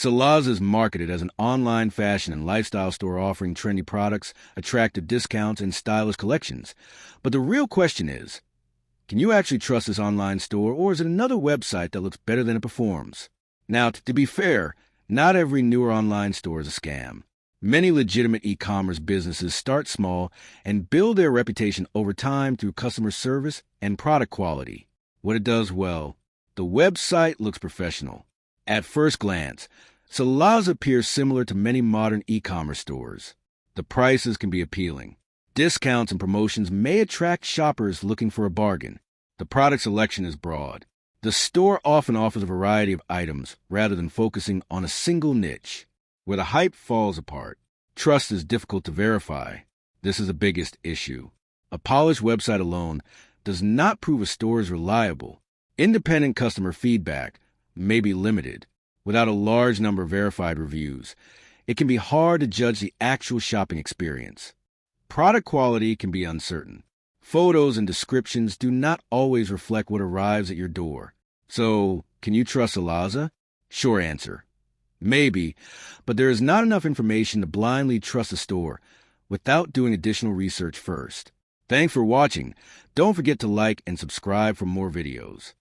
Sylaza is marketed as an online fashion and lifestyle store offering trendy products, attractive discounts, and stylish collections. But the real question is, can you actually trust this online store, or is it another website that looks better than it performs? Now, to be fair, not every newer online store is a scam. Many legitimate e-commerce businesses start small and build their reputation over time through customer service and product quality. When it does well, the website looks professional. At first glance, Sylaza appears similar to many modern e-commerce stores. The prices can be appealing. Discounts and promotions may attract shoppers looking for a bargain. The product selection is broad. The store often offers a variety of items rather than focusing on a single niche. Where the hype falls apart, trust is difficult to verify. This is the biggest issue. A polished website alone does not prove a store is reliable. Independent customer feedback may be limited. Without a large number of verified reviews, it can be hard to judge the actual shopping experience. Product quality can be uncertain. Photos and descriptions do not always reflect what arrives at your door. So, can you trust Sylaza? Short answer: maybe, but there is not enough information to blindly trust a store without doing additional research first. Thanks for watching. Don't forget to like and subscribe for more videos.